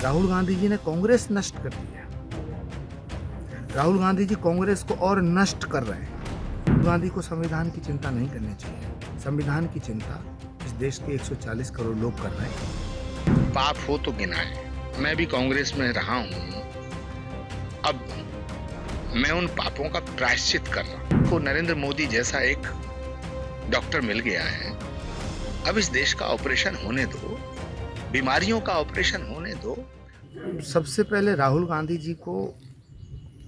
राहुल गांधी जी ने कांग्रेस नष्ट कर दी है। राहुल गांधी जी कांग्रेस को और नष्ट कर रहे हैं। राहुल गांधी को संविधान की चिंता नहीं करनी चाहिए। संविधान की चिंता इस देश के 140 करोड़ लोग कर रहे हैं। पाप हो तो गिनाए। मैं भी कांग्रेस में रहा हूं। अब मैं उन पापों का प्रायश्चित कर रहा हूं। को नरेंद्र मोदी जैसा एक डॉक्टर मिल गया है। अब इस देश का ऑपरेशन होने दो, बीमारियों का ऑपरेशन होने दो। सबसे पहले राहुल गांधी जी को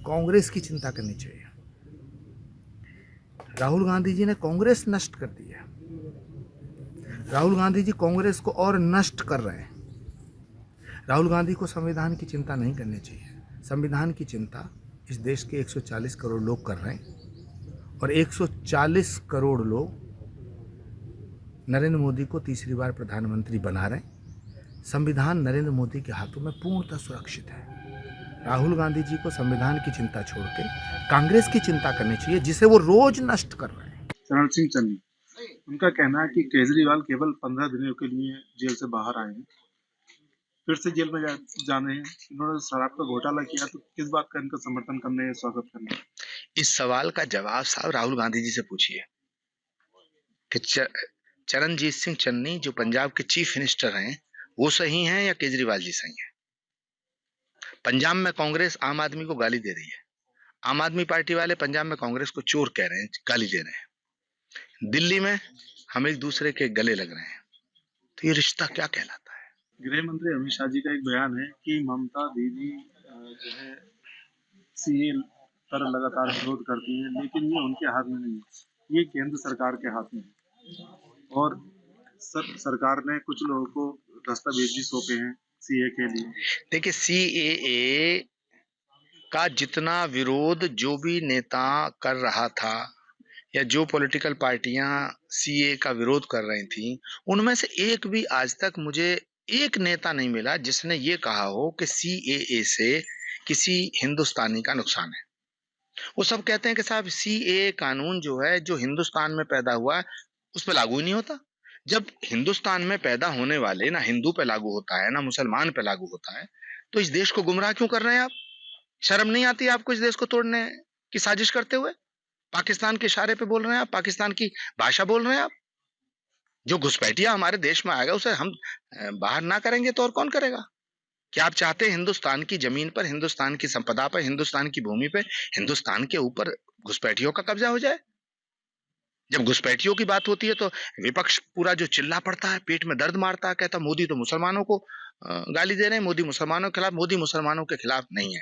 कांग्रेस की चिंता करनी चाहिए। राहुल गांधी जी ने कांग्रेस नष्ट कर दी है। राहुल गांधी जी कांग्रेस को और नष्ट कर रहे हैं। राहुल गांधी को संविधान की चिंता नहीं करनी चाहिए। संविधान की चिंता इस देश के 140 करोड़ लोग कर रहे हैं और 140 करोड़ लोग नरेंद्र मोदी को तीसरी बार प्रधानमंत्री बना रहे हैं। संविधान नरेंद्र मोदी के हाथों में पूर्णतः सुरक्षित है। राहुल गांधी जी को संविधान की चिंता छोड़ के कांग्रेस की चिंता करनी चाहिए, जिसे वो रोज नष्ट कर रहे हैं। चरण सिंह चन्नी, उनका कहना है कि केजरीवाल केवल 15 दिनों के लिए जेल से बाहर आए हैं, फिर से जेल में जाने हैं। इन्होंने शराब का घोटाला किया, तो किस बात का इनका समर्थन करने, स्वागत करने? इस सवाल का जवाब साहब राहुल गांधी जी से पूछिए कि चरणजीत सिंह चन्नी जो पंजाब के चीफ मिनिस्टर हैं, वो सही हैं या केजरीवाल जी सही हैं? पंजाब में कांग्रेस आम आदमी को गाली दे रही है। आम आदमी पार्टी वाले पंजाब में कांग्रेस को चोर कह रहे हैं, गाली दे रहे हैं। दिल्ली में हम एक दूसरे के गले लग रहे हैं। तो ये रिश्ता क्या कहलाता है? गृह मंत्री अमित शाह जी का एक बयान है कि ममता दीदी जो है सीए पर लगातार विरोध करती हैं, लेकिन ये उनके हाथ में नहीं है, ये केंद्र सरकार के हाथ में है। और सरकार ने कुछ लोगों को दस्तावेज भी सौंपे हैं सीए के लिए। देखिए, सीएए का जितना विरोध जो भी नेता कर रहा था या जो पॉलिटिकल पार्टियां सीए का विरोध कर रही थी, उनमें से एक भी आज तक मुझे एक नेता नहीं मिला जिसने ये कहा हो कि सीएए से किसी हिंदुस्तानी का नुकसान है। वो सब कहते हैं कि साहब सीएए कानून जो है, जो हिंदुस्तान में पैदा हुआ है, उस पर लागू ही नहीं होता। जब हिंदुस्तान में पैदा होने वाले ना हिंदू पे लागू होता है ना मुसलमान पे लागू होता है, तो इस देश को गुमराह क्यों कर रहे हैं आप? शर्म नहीं आती आपको इस देश को तोड़ने की साजिश करते हुए? पाकिस्तान के इशारे पे बोल रहे हैं आप, पाकिस्तान की भाषा बोल रहे हैं आप। जो घुसपैठिया हमारे देश में आएगा उसे हम बाहर ना करेंगे तो और कौन करेगा? क्या आप चाहते हैं हिंदुस्तान की जमीन पर, हिंदुस्तान की संपदा पर, हिंदुस्तान की भूमि पे, हिंदुस्तान के ऊपर घुसपैठियों का कब्जा हो जाए? जब घुसपैठियों की बात होती है तो विपक्ष पूरा जो चिल्ला पड़ता है, पेट में दर्द मारता है, कहता मोदी तो मुसलमानों को गाली दे रहे हैं, मोदी मुसलमानों के खिलाफ। मोदी मुसलमानों के खिलाफ नहीं है।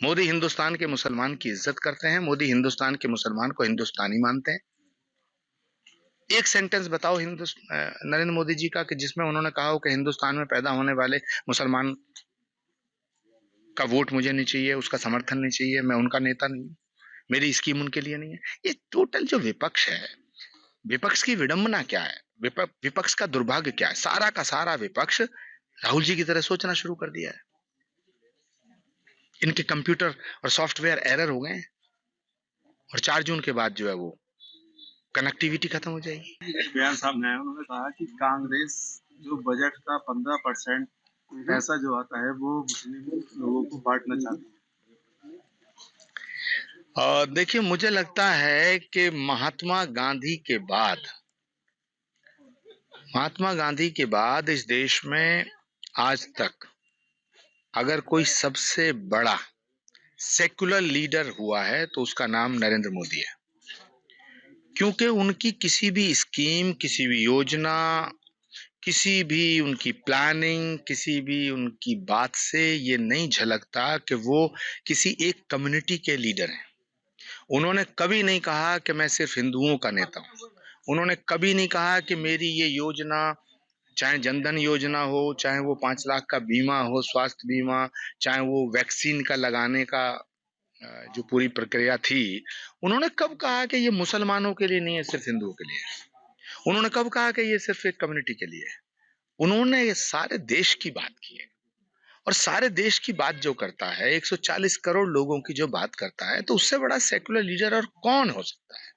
मोदी हिंदुस्तान के मुसलमान की इज्जत करते हैं। मोदी हिंदुस्तान के मुसलमान को हिंदुस्तानी मानते हैं। एक सेंटेंस बताओ नरेंद्र मोदी जी का कि जिसमें उन्होंने कहा हो कि हिंदुस्तान में पैदा होने वाले मुसलमान का वोट मुझे नहीं चाहिए, उसका समर्थन नहीं चाहिए, मैं उनका नेता नहीं हूं, मेरी स्कीम उनके लिए नहीं है। ये टोटल जो विपक्ष है, विपक्ष की विडंबना क्या है, विपक्ष का दुर्भाग्य क्या है? सारा का सारा विपक्ष राहुल जी की तरह सोचना शुरू कर दिया है। इनके कंप्यूटर और सॉफ्टवेयर एरर हो गए और 4 जून के बाद जो है वो कनेक्टिविटी खत्म हो जाएगी। एक बयान सामने आया, उन्होंने कहा कि कांग्रेस जो बजट का 15% पैसा जो आता है वो मुस्लिम लोगों को बांटना चाहती है। और देखिए, मुझे लगता है कि महात्मा गांधी के बाद इस देश में आज तक अगर कोई सबसे बड़ा सेक्युलर लीडर हुआ है तो उसका नाम नरेंद्र मोदी है। क्योंकि उनकी किसी भी स्कीम, किसी भी योजना, किसी भी उनकी प्लानिंग, किसी भी उनकी बात से ये नहीं झलकता कि वो किसी एक कम्युनिटी के लीडर हैं। उन्होंने कभी नहीं कहा कि मैं सिर्फ हिंदुओं का नेता हूं। उन्होंने कभी नहीं कहा कि मेरी ये योजना, चाहे जनधन योजना हो, चाहे वो 5 लाख का बीमा हो, स्वास्थ्य बीमा, चाहे वो वैक्सीन का लगाने का जो पूरी प्रक्रिया थी, उन्होंने कब कहा कि ये मुसलमानों के लिए नहीं है, सिर्फ हिंदुओं के लिए है? उन्होंने कब कहा कि ये सिर्फ एक कम्युनिटी के लिए है? उन्होंने ये सारे देश की बात की है। और सारे देश की बात जो करता है, 140 करोड़ लोगों की जो बात करता है, तो उससे बड़ा सेक्युलर लीडर और कौन हो सकता है?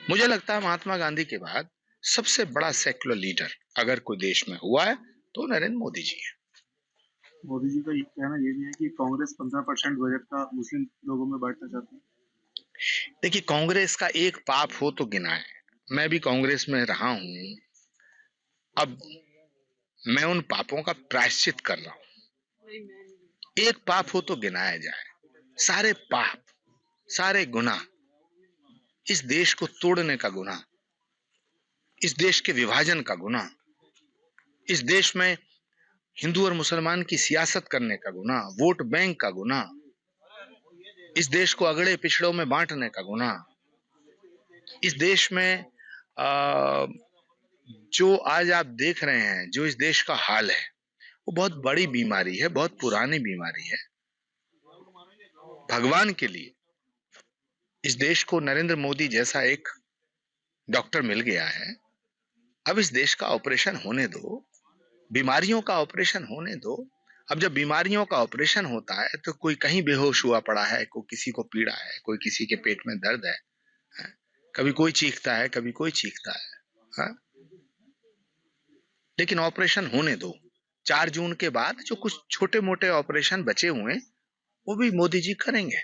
मुझे लगता है महात्मा गांधी के बाद सबसे बड़ा सेक्युलर लीडर अगर कोई देश में हुआ है तो नरेंद्र मोदी जी है। मोदी जी का ये कहना ये भी है कि कांग्रेस 15% बजट का मुस्लिम लोगों में बांटना चाहती है। देखिए, कांग्रेस का एक पाप हो तो गिनाए। मैं भी कांग्रेस में रहा हूं। अब मैं उन पापों का प्रायश्चित कर रहा हूं। एक पाप हो तो गिनाया जाए। सारे पाप, सारे गुनाह, इस देश को तोड़ने का गुनाह, इस देश के विभाजन का गुनाह, इस देश में हिंदू और मुसलमान की सियासत करने का गुनाह, वोट बैंक का गुनाह, इस देश को अगड़े पिछड़ों में बांटने का गुनाह, इस देश में जो आज आप देख रहे हैं, जो इस देश का हाल है, वो बहुत बड़ी बीमारी है, बहुत पुरानी बीमारी है। भगवान के लिए इस देश को नरेंद्र मोदी जैसा एक डॉक्टर मिल गया है। अब इस देश का ऑपरेशन होने दो, बीमारियों का ऑपरेशन होने दो। अब जब बीमारियों का ऑपरेशन होता है तो कोई कहीं बेहोश हुआ पड़ा है, कोई किसी को पीड़ा है, कोई किसी के पेट में दर्द है, कभी कोई चीखता है, कभी कोई चीखता है, हाँ? लेकिन ऑपरेशन होने दो। 4 जून के बाद जो कुछ छोटे मोटे ऑपरेशन बचे हुए, वो भी मोदी जी करेंगे।